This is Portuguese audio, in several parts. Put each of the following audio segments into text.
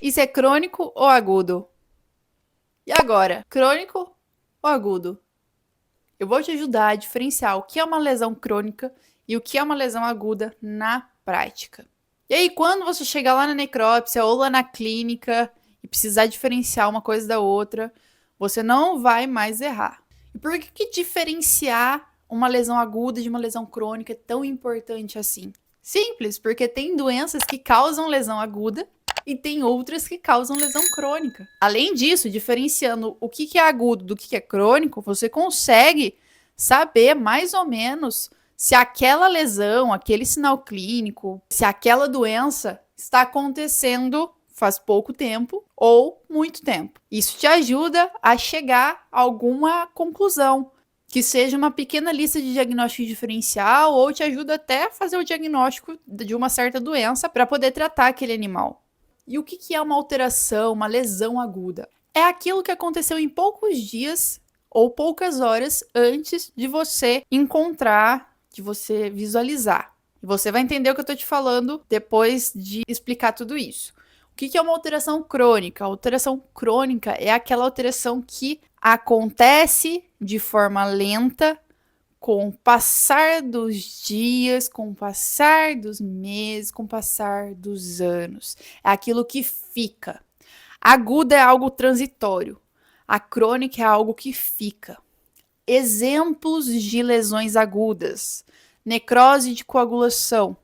Isso é crônico ou agudo? E agora, crônico ou agudo? Eu vou te ajudar a diferenciar o que é uma lesão crônica e o que é uma lesão aguda na prática. E aí, quando você chegar lá na necrópsia ou lá na clínica e precisar diferenciar uma coisa da outra, você não vai mais errar. E por que diferenciar uma lesão aguda de uma lesão crônica é tão importante assim? Simples, porque tem doenças que causam lesão aguda e tem outras que causam lesão crônica. Além disso, diferenciando o que é agudo do que é crônico, você consegue saber mais ou menos se aquela lesão, aquele sinal clínico, se aquela doença está acontecendo faz pouco tempo ou muito tempo. Isso te ajuda a chegar a alguma conclusão, que seja uma pequena lista de diagnóstico diferencial ou te ajuda até a fazer o diagnóstico de uma certa doença para poder tratar aquele animal. E o que é uma alteração, uma lesão aguda? É aquilo que aconteceu em poucos dias ou poucas horas antes de você encontrar, de você visualizar. E você vai entender o que eu estou te falando depois de explicar tudo isso. O que é uma alteração crônica? A alteração crônica é aquela alteração que acontece de forma lenta, com o passar dos dias, com o passar dos meses, com o passar dos anos. É aquilo que fica. Aguda é algo transitório. A crônica é algo que fica. Exemplos de lesões agudas: necrose de coagulação,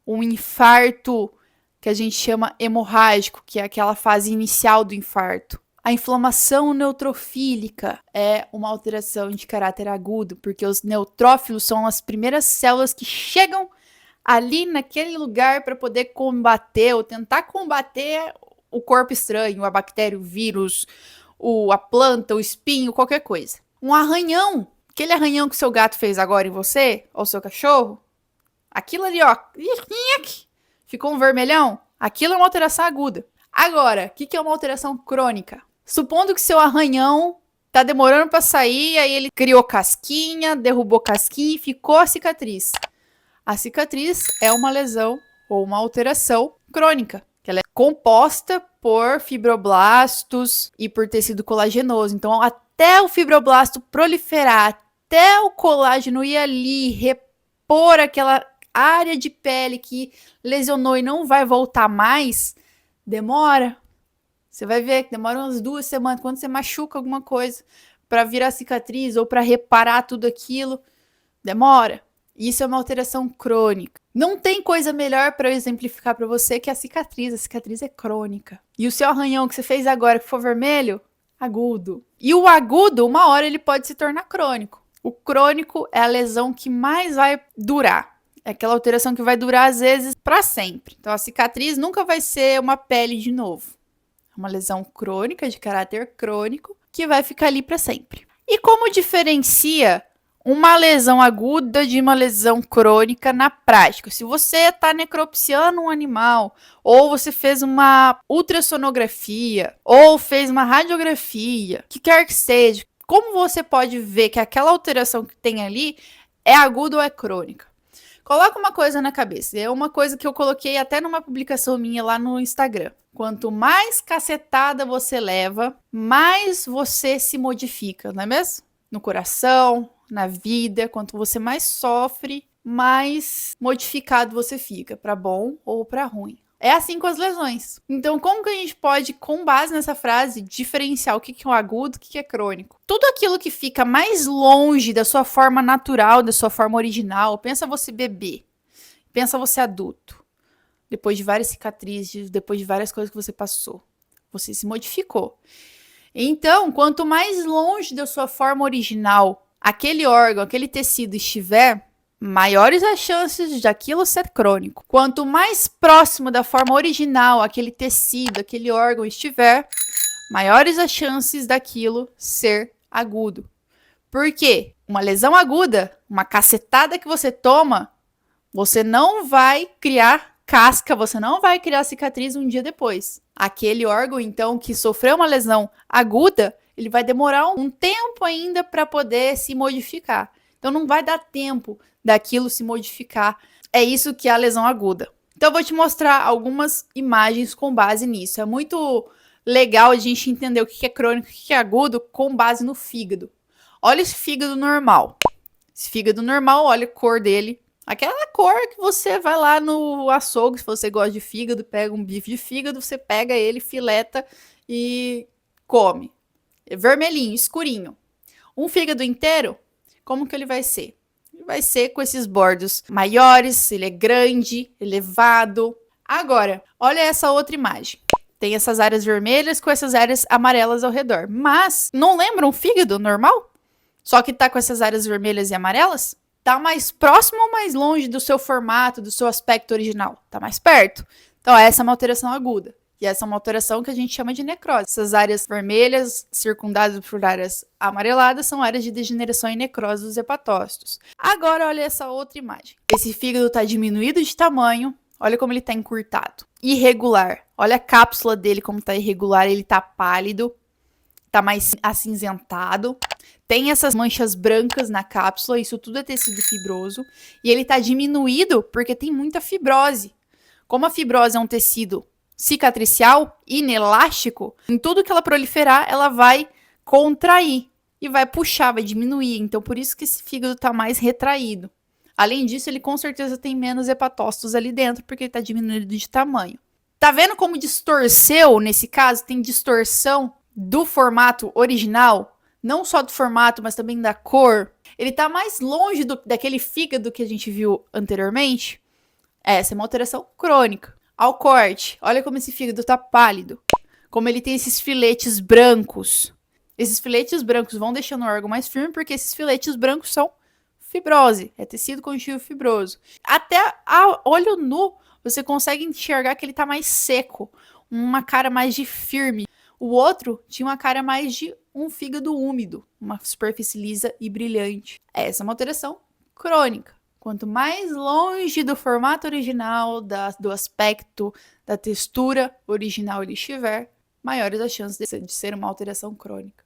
um infarto que a gente chama hemorrágico, que é aquela fase inicial do infarto. A inflamação neutrofílica é uma alteração de caráter agudo, porque os neutrófilos são as primeiras células que chegam ali naquele lugar para poder combater ou tentar combater o corpo estranho, a bactéria, o vírus, a planta, o espinho, qualquer coisa. Um arranhão, aquele arranhão que seu gato fez agora em você, ou seu cachorro, aquilo ali, ó, ficou um vermelhão, aquilo é uma alteração aguda. Agora, o que é uma alteração crônica? Supondo que seu arranhão tá demorando para sair, aí ele criou casquinha, derrubou casquinha e ficou a cicatriz. A cicatriz é uma lesão ou uma alteração crônica, que ela é composta por fibroblastos e por tecido colagenoso. Então, até o fibroblasto proliferar, até o colágeno ir ali repor aquela área de pele que lesionou e não vai voltar mais, demora. Você vai ver que demora umas 2 semanas, quando você machuca alguma coisa, para virar cicatriz ou para reparar tudo aquilo, demora. Isso é uma alteração crônica. Não tem coisa melhor para eu exemplificar para você que a cicatriz. A cicatriz é crônica. E o seu arranhão que você fez agora, que for vermelho, agudo. E o agudo, uma hora ele pode se tornar crônico. O crônico é a lesão que mais vai durar. É aquela alteração que vai durar, às vezes, para sempre. Então, a cicatriz nunca vai ser uma pele de novo. É uma lesão crônica, de caráter crônico, que vai ficar ali para sempre. E como diferencia uma lesão aguda de uma lesão crônica na prática? Se você está necropsiando um animal, ou você fez uma ultrassonografia, ou fez uma radiografia, que quer que seja, como você pode ver que aquela alteração que tem ali é aguda ou é crônica? Coloca uma coisa na cabeça, é uma coisa que eu coloquei até numa publicação minha lá no Instagram. Quanto mais cacetada você leva, mais você se modifica, não é mesmo? No coração, na vida, quanto você mais sofre, mais modificado você fica, para bom ou para ruim. É assim com as lesões. Então, como que a gente pode, com base nessa frase, diferenciar o que é um agudo e o que é crônico? Tudo aquilo que fica mais longe da sua forma natural, da sua forma original, pensa você bebê, pensa você adulto, depois de várias cicatrizes, depois de várias coisas que você passou, você se modificou. Então, quanto mais longe da sua forma original aquele órgão, aquele tecido estiver, maiores as chances de aquilo ser crônico. Quanto mais próximo da forma original aquele tecido, aquele órgão estiver, maiores as chances daquilo ser agudo. Por quê? Uma lesão aguda, uma cacetada que você toma, você não vai criar casca, você não vai criar cicatriz um dia depois. Aquele órgão, então, que sofreu uma lesão aguda, ele vai demorar um tempo ainda para poder se modificar. Então, não vai dar tempo daquilo se modificar. É isso que é a lesão aguda. Então eu vou te mostrar algumas imagens com base nisso. É muito legal a gente entender o que é crônico e o que é agudo com base no fígado. Olha esse fígado normal. Esse fígado normal, olha a cor dele. Aquela cor que você vai lá no açougue, se você gosta de fígado, pega um bife de fígado, você pega ele, fileta e come. É vermelhinho, escurinho. Um fígado inteiro, como que ele vai ser? Ele vai ser com esses bordos maiores, ele é grande, elevado. Agora, olha essa outra imagem. Tem essas áreas vermelhas com essas áreas amarelas ao redor. Mas, não lembra um fígado normal? Só que tá com essas áreas vermelhas e amarelas? Tá mais próximo ou mais longe do seu formato, do seu aspecto original? Tá mais perto. Então, essa é uma alteração aguda. E essa é uma alteração que a gente chama de necrose. Essas áreas vermelhas, circundadas por áreas amareladas, são áreas de degeneração e necrose dos hepatócitos. Agora, olha essa outra imagem. Esse fígado está diminuído de tamanho. Olha como ele está encurtado. Irregular. Olha a cápsula dele como está irregular. Ele está pálido. Está mais acinzentado. Tem essas manchas brancas na cápsula. Isso tudo é tecido fibroso. E ele está diminuído porque tem muita fibrose. Como a fibrose é um tecido cicatricial, inelástico, em tudo que ela proliferar, ela vai contrair e vai puxar, vai diminuir. Então, por isso que esse fígado está mais retraído. Além disso, ele com certeza tem menos hepatócitos ali dentro, porque ele está diminuído de tamanho. Tá vendo como distorceu, nesse caso? Tem distorção do formato original, não só do formato, mas também da cor. Ele está mais longe daquele fígado que a gente viu anteriormente. Essa é uma alteração crônica. Ao corte, olha como esse fígado tá pálido. Como ele tem esses filetes brancos. Esses filetes brancos vão deixando o órgão mais firme, porque esses filetes brancos são fibrose. É tecido conjuntivo fibroso. Até a olho nu, você consegue enxergar que ele tá mais seco. Uma cara mais de firme. O outro tinha uma cara mais de um fígado úmido. Uma superfície lisa e brilhante. Essa é uma alteração crônica. Quanto mais longe do formato original, do aspecto, da textura original ele estiver, maiores as chances de ser uma alteração crônica.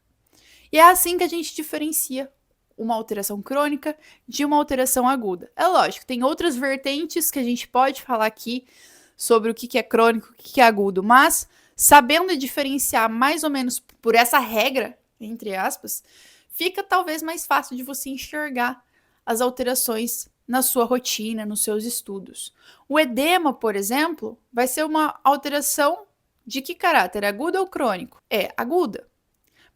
E é assim que a gente diferencia uma alteração crônica de uma alteração aguda. É lógico, tem outras vertentes que a gente pode falar aqui sobre o que é crônico, o que é agudo, mas sabendo diferenciar mais ou menos por essa regra, entre aspas, fica talvez mais fácil de você enxergar as alterações na sua rotina, nos seus estudos. O edema, por exemplo, vai ser uma alteração de que caráter? Aguda ou crônico? É aguda.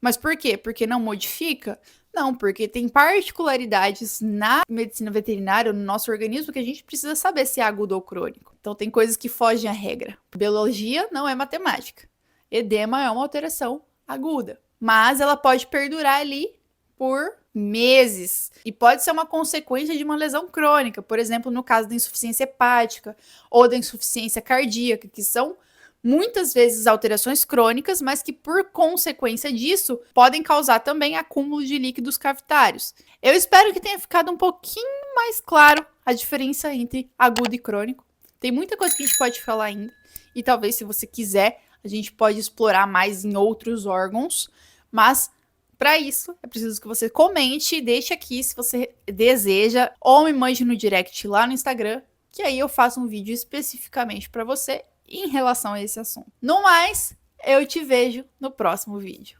Mas por quê? Porque não modifica? Não, porque tem particularidades na medicina veterinária, no nosso organismo, que a gente precisa saber se é agudo ou crônico. Então tem coisas que fogem à regra. Biologia não é matemática. Edema é uma alteração aguda, mas ela pode perdurar ali por meses e pode ser uma consequência de uma lesão crônica, por exemplo, no caso da insuficiência hepática ou da insuficiência cardíaca, que são muitas vezes alterações crônicas, mas que por consequência disso podem causar também acúmulo de líquidos cavitários. Eu espero que tenha ficado um pouquinho mais claro a diferença entre agudo e crônico. Tem muita coisa que a gente pode falar ainda e talvez, se você quiser, a gente pode explorar mais em outros órgãos, mas para isso, é preciso que você comente e deixe aqui se você deseja, ou me mande no direct lá no Instagram, que aí eu faço um vídeo especificamente para você em relação a esse assunto. No mais, eu te vejo no próximo vídeo.